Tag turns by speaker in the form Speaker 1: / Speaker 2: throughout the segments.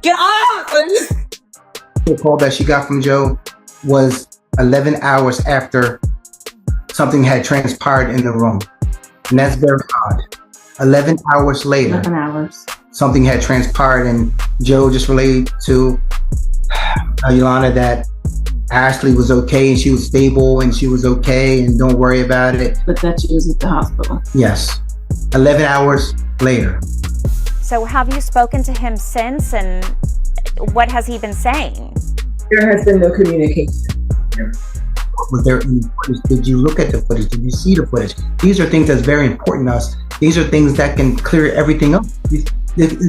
Speaker 1: Get up!
Speaker 2: The call that she got from Joe was 11 hours after something had transpired in the room. And that's very odd. 11 hours later,
Speaker 1: 11 hours.
Speaker 2: Something had transpired, and Joe just relayed to Yolanda that Ashlee was okay and she was stable and she was okay and don't worry about it.
Speaker 1: But that she was at the hospital.
Speaker 2: Yes. 11 hours later.
Speaker 3: So have you spoken to him since, and what has he been saying?
Speaker 1: There has been no communication.
Speaker 2: Was there any footage? Did you look at the footage? Did you see the footage? These are things that's very important to us. These are things that can clear everything up. It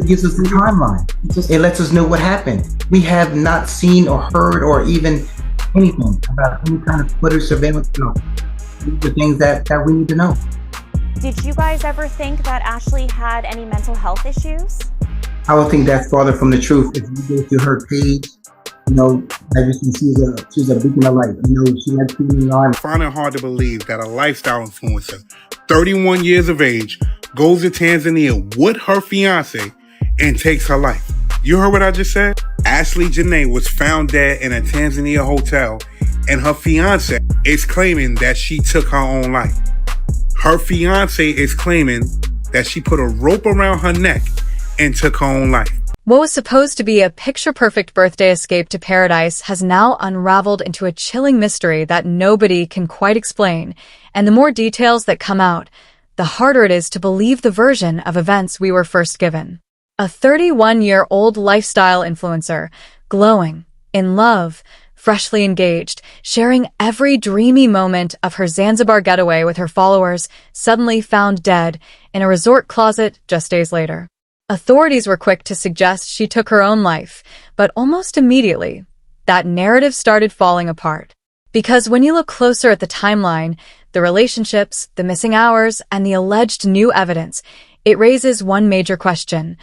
Speaker 2: gives us the timeline. It lets us know what happened. We have not seen or heard or even anything about any kind of footage surveillance. No. These are things that we need to know.
Speaker 3: Did you guys ever think that Ashlee had any mental health issues?
Speaker 2: I would think that's farther from the truth. If you go to her page, you know, as you can see, she's a beacon of light. You know, she has feeling on.
Speaker 4: I find it hard to believe that a lifestyle influencer, 31 years of age, goes to Tanzania with her fiance and takes her life. You heard what I just said? Ashlee Jenae was found dead in a Tanzania hotel, and her fiance is claiming that she took her own life. Her fiance is claiming that she put a rope around her neck and took her own life.
Speaker 5: What was supposed to be a picture-perfect birthday escape to paradise has now unraveled into a chilling mystery that nobody can quite explain, and the more details that come out, the harder it is to believe the version of events we were first given. A 31-year-old lifestyle influencer, glowing, in love, freshly engaged, sharing every dreamy moment of her Zanzibar getaway with her followers, suddenly found dead in a resort closet just days later. Authorities were quick to suggest she took her own life, but almost immediately, that narrative started falling apart. Because when you look closer at the timeline, the relationships, the missing hours, and the alleged new evidence, it raises one major question.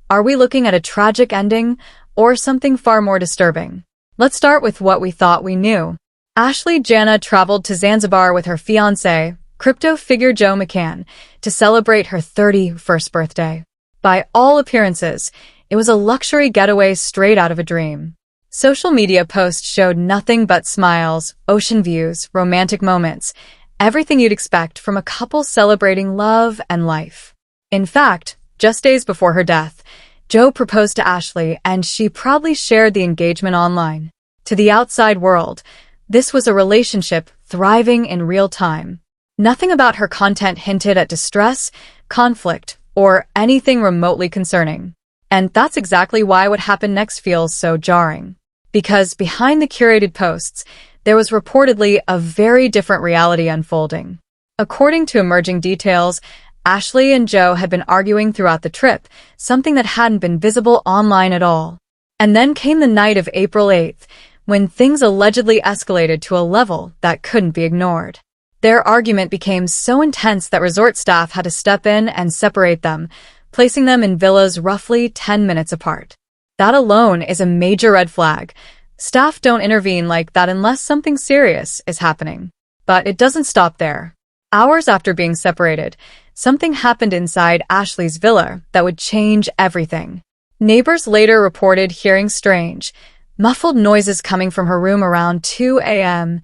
Speaker 5: Are we looking at a tragic ending or something far more disturbing? Let's start with what we thought we knew. Ashlee Jenae traveled to Zanzibar with her fiancé, crypto figure Joe McCann, to celebrate her 31st birthday. By all appearances, it was a luxury getaway straight out of a dream. Social media posts showed nothing but smiles, ocean views, romantic moments, everything you'd expect from a couple celebrating love and life. In fact, just days before her death, Joe proposed to Ashlee, and she proudly shared the engagement online. To the outside world, this was a relationship thriving in real time. Nothing about her content hinted at distress, conflict, or anything remotely concerning. And that's exactly why what happened next feels so jarring. Because behind the curated posts, there was reportedly a very different reality unfolding. According to emerging details, Ashlee and Joe had been arguing throughout the trip, something that hadn't been visible online at all. And then came the night of April 8th, when things allegedly escalated to a level that couldn't be ignored. Their argument became so intense that resort staff had to step in and separate them, placing them in villas roughly 10 minutes apart. That alone is a major red flag. Staff don't intervene like that unless something serious is happening. But it doesn't stop there. Hours after being separated, something happened inside Ashlee's villa that would change everything. Neighbors later reported hearing strange, muffled noises coming from her room around 2 a.m.,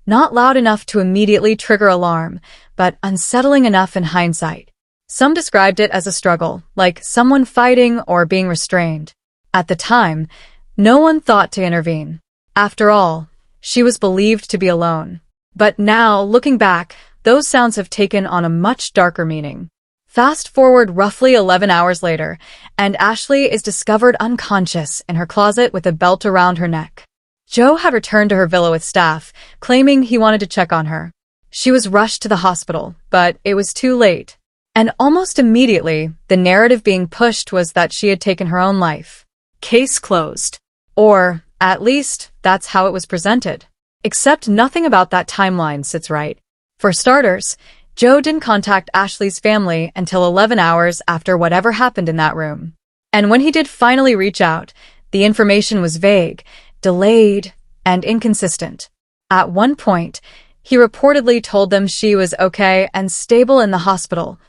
Speaker 5: not loud enough to immediately trigger alarm, but unsettling enough in hindsight. Some described it as a struggle, like someone fighting or being restrained. At the time, no one thought to intervene. After all, she was believed to be alone. But now, looking back, those sounds have taken on a much darker meaning. Fast forward roughly 11 hours later, and Ashlee is discovered unconscious in her closet with a belt around her neck. Joe had returned to her villa with staff, claiming he wanted to check on her. She was rushed to the hospital, but it was too late. And almost immediately, the narrative being pushed was that she had taken her own life. Case closed. Or, at least, that's how it was presented. Except nothing about that timeline sits right. For starters, Joe didn't contact Ashlee's family until 11 hours after whatever happened in that room. And when he did finally reach out, the information was vague, delayed, and inconsistent. At one point, he reportedly told them she was okay and stable in the hospital,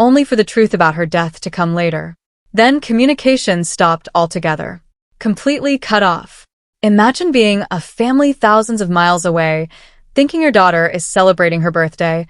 Speaker 5: only for the truth about her death to come later. Then communication stopped altogether. completely cut off. Imagine being a family thousands of miles away, thinking your daughter is celebrating her birthday,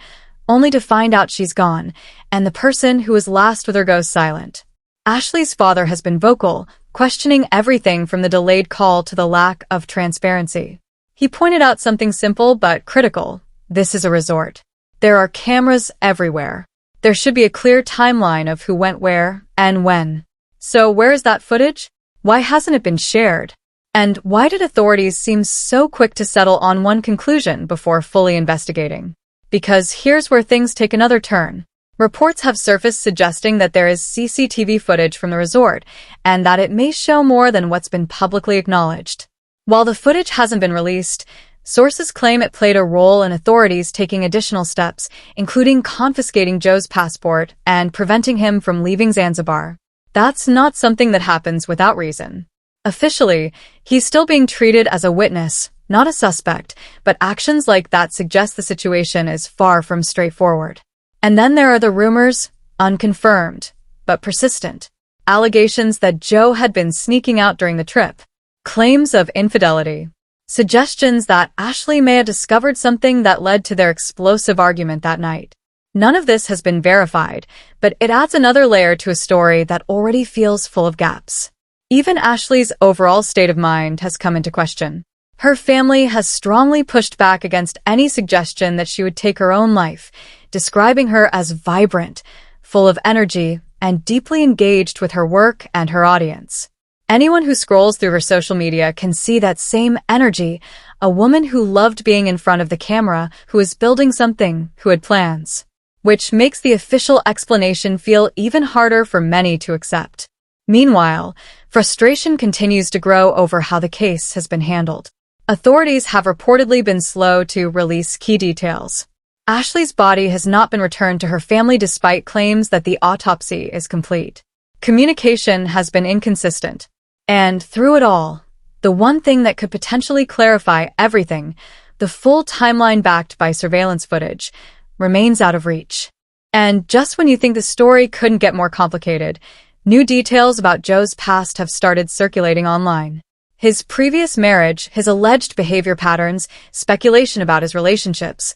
Speaker 5: only to find out she's gone, and the person who was last with her goes silent. Ashlee's father has been vocal, questioning everything from the delayed call to the lack of transparency. He pointed out something simple but critical. This is a resort. There are cameras everywhere. There should be a clear timeline of who went where and when. So where is that footage? Why hasn't it been shared? And why did authorities seem so quick to settle on one conclusion before fully investigating? Because here's where things take another turn. Reports have surfaced suggesting that there is CCTV footage from the resort and that it may show more than what's been publicly acknowledged. While the footage hasn't been released, sources claim it played a role in authorities taking additional steps, including confiscating Joe's passport and preventing him from leaving Zanzibar. That's not something that happens without reason. Officially, he's still being treated as a witness, not a suspect, but actions like that suggest the situation is far from straightforward. And then there are the rumors, unconfirmed, but persistent. Allegations that Joe had been sneaking out during the trip. Claims of infidelity. Suggestions that Ashlee may have discovered something that led to their explosive argument that night. None of this has been verified, but it adds another layer to a story that already feels full of gaps. Even Ashlee's overall state of mind has come into question. Her family has strongly pushed back against any suggestion that she would take her own life, describing her as vibrant, full of energy, and deeply engaged with her work and her audience. Anyone who scrolls through her social media can see that same energy, a woman who loved being in front of the camera, who is building something, who had plans. Which makes the official explanation feel even harder for many to accept. Meanwhile, frustration continues to grow over how the case has been handled. Authorities have reportedly been slow to release key details. Ashlee's body has not been returned to her family despite claims that the autopsy is complete. Communication has been inconsistent. And through it all, the one thing that could potentially clarify everything, the full timeline backed by surveillance footage, remains out of reach. And just when you think the story couldn't get more complicated, new details about Joe's past have started circulating online. His previous marriage, his alleged behavior patterns, speculation about his relationships.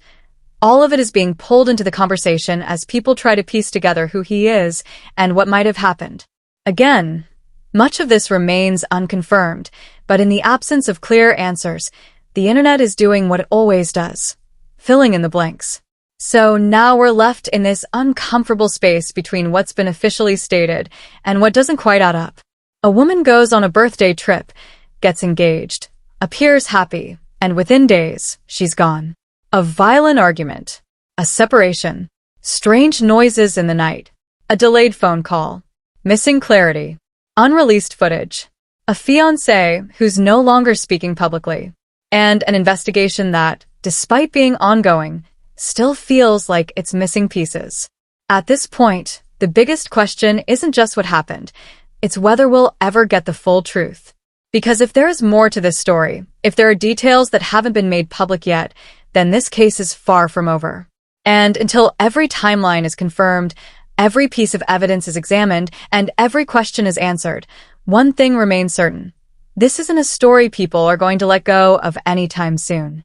Speaker 5: All of it is being pulled into the conversation as people try to piece together who he is and what might have happened. Again, much of this remains unconfirmed, but in the absence of clear answers, the internet is doing what it always does, filling in the blanks. So now we're left in this uncomfortable space between what's been officially stated and what doesn't quite add up. A woman goes on a birthday trip, gets engaged, appears happy, and within days, she's gone. A violent argument, a separation, strange noises in the night, a delayed phone call, missing clarity, unreleased footage, a fiance who's no longer speaking publicly, and an investigation that, despite being ongoing, still feels like it's missing pieces. At this point, the biggest question isn't just what happened, it's whether we'll ever get the full truth. Because if there is more to this story, if there are details that haven't been made public yet, then this case is far from over. And until every timeline is confirmed, every piece of evidence is examined, and every question is answered, one thing remains certain. This isn't a story people are going to let go of anytime soon.